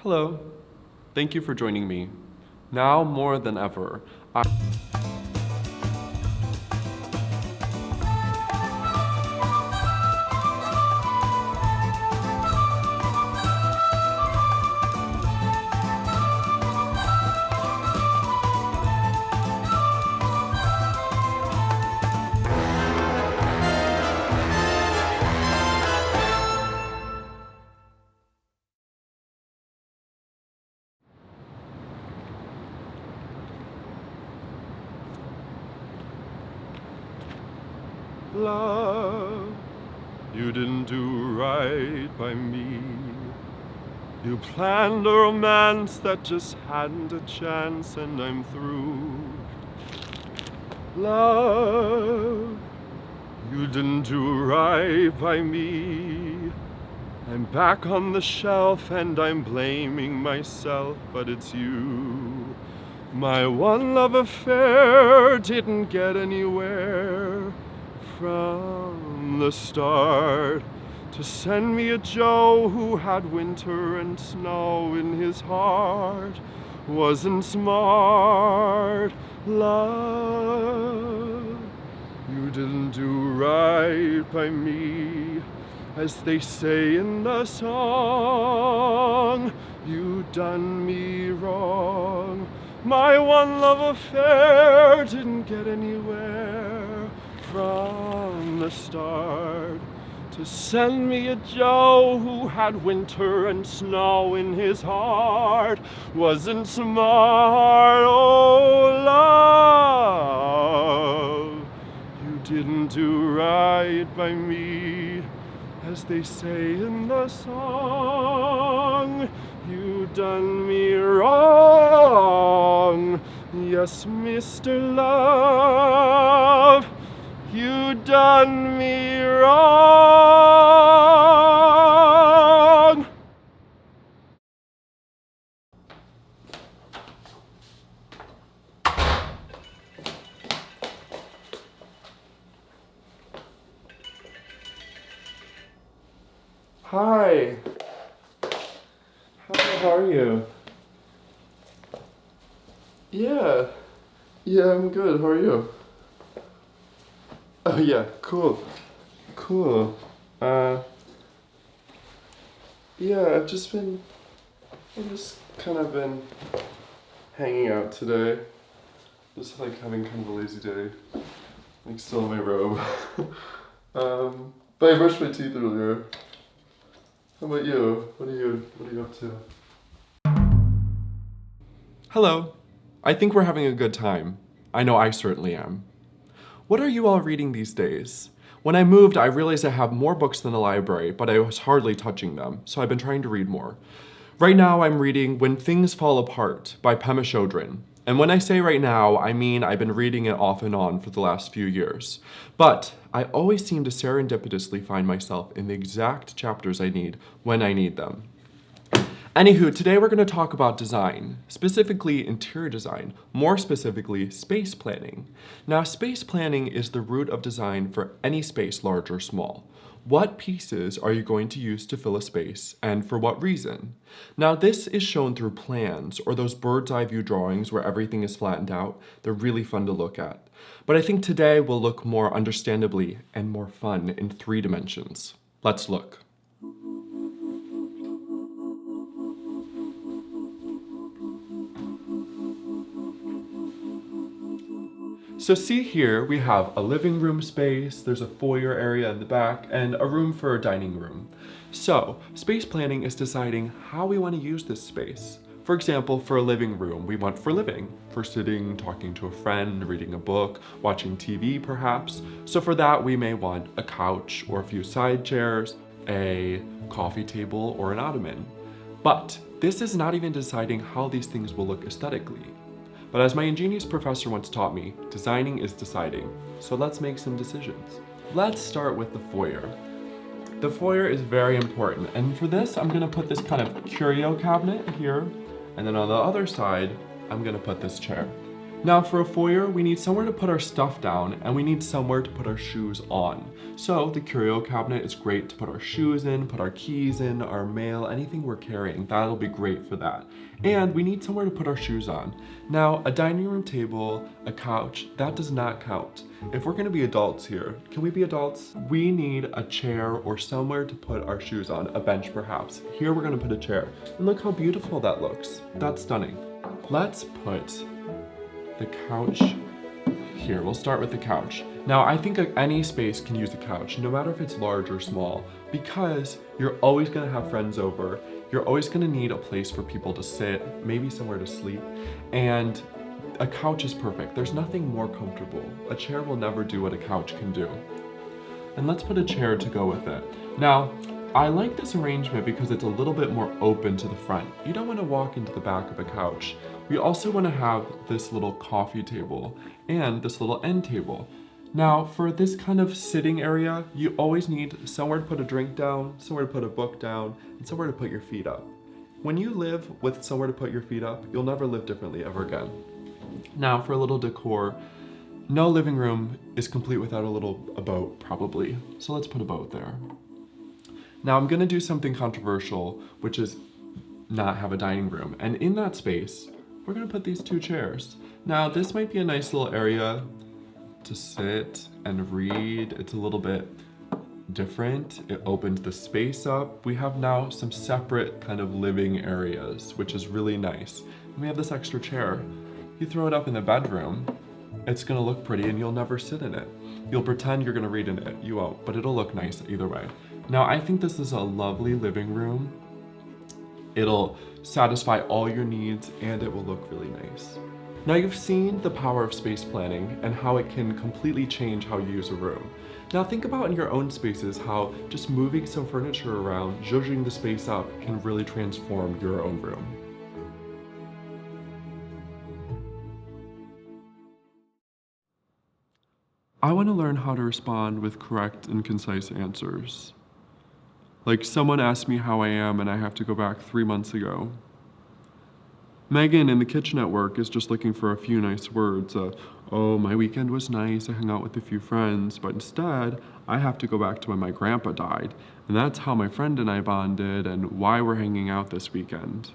Hello. Thank you for joining me. Now more than ever, Love, you didn't do right by me. You planned a romance that just hadn't a chance, and I'm through. Love, you didn't do right by me. I'm back on the shelf and I'm blaming myself, but it's you. My one love affair didn't get anywhere from the start. To send me a Joe who had winter and snow in his heart wasn't smart. Love, you didn't do right by me. As they say in the song, you done me wrong. My one love affair didn't get anywhere from the start. To send me a Joe who had winter and snow in his heart wasn't smart. Oh, love, you didn't do right by me. As they say in the song, you done me wrong. Yes, Mr. Love, you done me wrong. Hi. Hi, how are you? Yeah. Yeah, I'm good. How are you? Oh yeah, cool. Cool. Yeah, I've just kind of been hanging out today. Just like having kind of a lazy day. Like still in my robe. But I brushed my teeth earlier. How about you? What are you up to? Hello. I think we're having a good time. I know I certainly am. What are you all reading these days? When I moved, I realized I have more books than the library, but I was hardly touching them, so I've been trying to read more. Right now, I'm reading When Things Fall Apart by Pema Chodron. And when I say right now, I mean I've been reading it off and on for the last few years. But I always seem to serendipitously find myself in the exact chapters I need when I need them. Anywho, today we're going to talk about design, specifically interior design, more specifically space planning. Now, space planning is the root of design for any space, large or small. What pieces are you going to use to fill a space, and for what reason? Now, this is shown through plans, or those bird's eye view drawings where everything is flattened out. They're really fun to look at. But I think today we'll look more understandably and more fun in 3 dimensions. Let's look. So see here, we have a living room space, there's a foyer area in the back, and a room for a dining room. So, space planning is deciding how we want to use this space. For example, for a living room, we want for living, for sitting, talking to a friend, reading a book, watching TV perhaps. So for that, we may want a couch or a few side chairs, a coffee table, or an ottoman. But this is not even deciding how these things will look aesthetically. But as my ingenious professor once taught me, designing is deciding. So let's make some decisions. Let's start with the foyer. The foyer is very important, and for this, I'm gonna put this kind of curio cabinet here, and then on the other side, I'm gonna put this chair. Now for a foyer, we need somewhere to put our stuff down and we need somewhere to put our shoes on. So the curio cabinet is great to put our shoes in, put our keys in, our mail, anything we're carrying. That'll be great for that. And we need somewhere to put our shoes on. Now, a dining room table, a couch, that does not count. If we're gonna be adults here, can we be adults? We need a chair or somewhere to put our shoes on, a bench perhaps. Here we're gonna put a chair. And look how beautiful that looks. That's stunning. Let's put the couch here. We'll start with the couch. Now, I think any space can use a couch, no matter if it's large or small, because you're always gonna have friends over. You're always gonna need a place for people to sit, maybe somewhere to sleep, and a couch is perfect. There's nothing more comfortable. A chair will never do what a couch can do. And let's put a chair to go with it. Now, I like this arrangement because it's a little bit more open to the front. You don't want to walk into the back of a couch. We also want to have this little coffee table and this little end table. Now, for this kind of sitting area, you always need somewhere to put a drink down, somewhere to put a book down, and somewhere to put your feet up. When you live with somewhere to put your feet up, you'll never live differently ever again. Now, for a little decor, no living room is complete without a boat, probably. So let's put a boat there. Now I'm gonna do something controversial, which is not have a dining room. And in that space, we're gonna put these two chairs. Now this might be a nice little area to sit and read. It's a little bit different. It opens the space up. We have now some separate kind of living areas, which is really nice. And we have this extra chair. You throw it up in the bedroom, it's gonna look pretty and you'll never sit in it. You'll pretend you're gonna read in it. You won't, but it'll look nice either way. Now, I think this is a lovely living room. It'll satisfy all your needs and it will look really nice. Now you've seen the power of space planning and how it can completely change how you use a room. Now think about in your own spaces how just moving some furniture around, zhuzhing the space up can really transform your own room. I want to learn how to respond with correct and concise answers. Like someone asked me how I am and I have to go back 3 months ago. Megan in the kitchen at work is just looking for a few nice words. Oh, my weekend was nice, I hung out with a few friends, but instead, I have to go back to when my grandpa died, and that's how my friend and I bonded and why we're hanging out this weekend.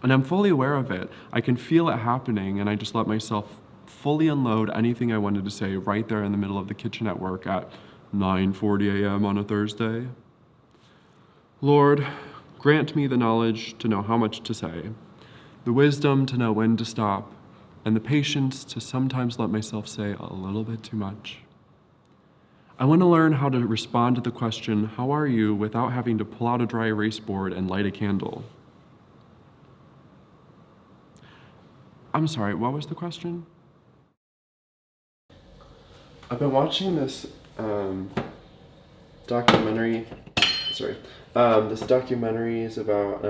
And I'm fully aware of it. I can feel it happening, and I just let myself fully unload anything I wanted to say right there in the middle of the kitchen at work at 9:40 a.m. on a Thursday. Lord, grant me the knowledge to know how much to say, the wisdom to know when to stop, and the patience to sometimes let myself say a little bit too much. I want to learn how to respond to the question, how are you, without having to pull out a dry erase board and light a candle. I'm sorry, what was the question? I've been watching this documentary. This documentary is about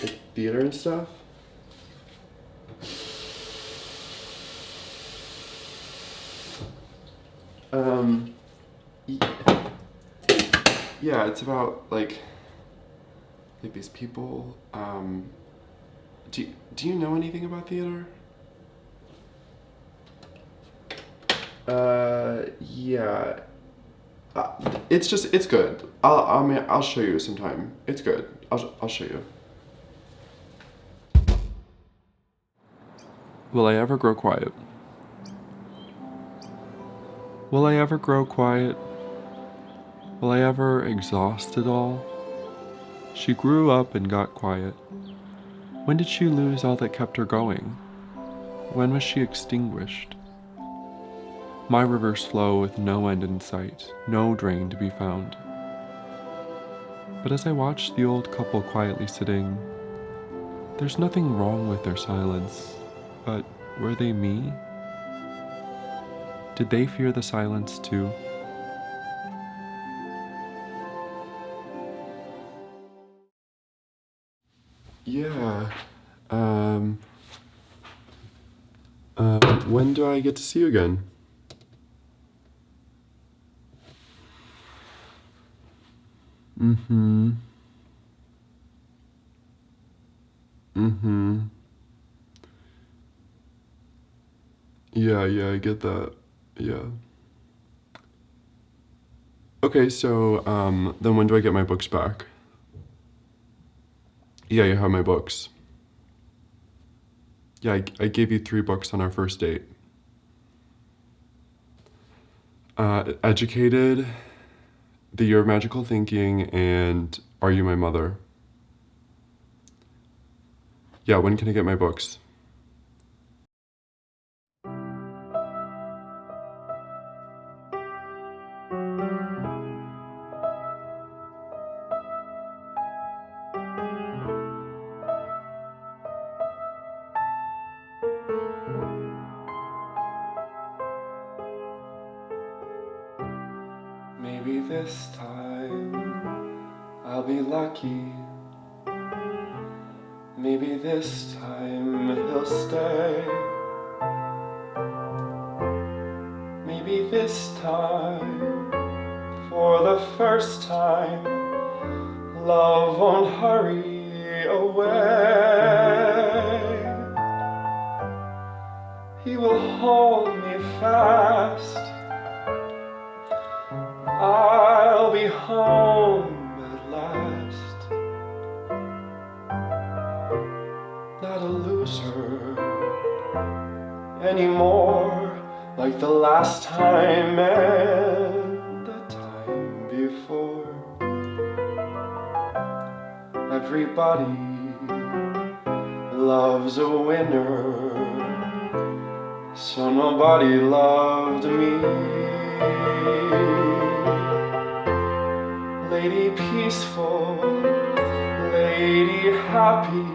like theater and stuff. Yeah, it's about like these people. Do you know anything about theater? Yeah. It's good. I'll show you sometime. It's good. I'll show you. Will I ever grow quiet? Will I ever grow quiet? Will I ever exhaust it all? She grew up and got quiet. When did she lose all that kept her going? When was she extinguished? My rivers flow with no end in sight, no drain to be found. But as I watch the old couple quietly sitting, there's nothing wrong with their silence, but were they me? Did they fear the silence too? Yeah. When do I get to see you again? Mm-hmm. Mm-hmm. Yeah, I get that. Yeah. Okay, so then when do I get my books back? Yeah, you have my books. Yeah, I gave you 3 books on our first date. Educated, The Year of Magical Thinking, and Are You My Mother? Yeah, when can I get my books? Maybe this time I'll be lucky. Maybe this time he'll stay. Maybe this time, for the first time, love won't hurry away. He will hold me fast. I'll be home at last. Not a loser anymore, like the last time and the time before. Everybody loves a winner, so nobody loved me. Lady peaceful, lady happy,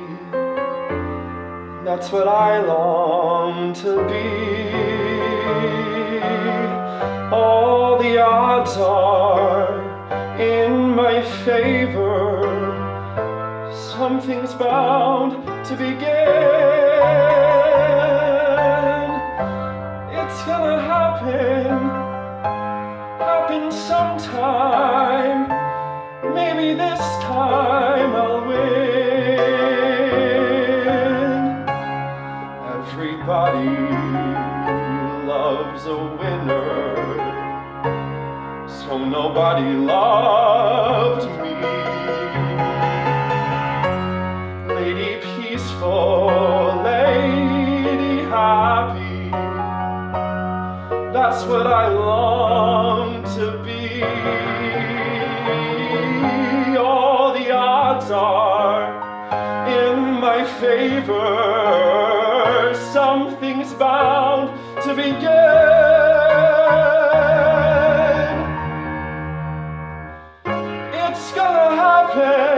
that's what I long to be. All the odds are in my favor. Something's bound to begin. It's gonna happen sometime. Maybe this time I'll win. Everybody loves a winner, so nobody loved me. Lady peaceful, lady happy, that's what I long to be. All the odds are in my favor. Something's bound to begin. It's gonna happen.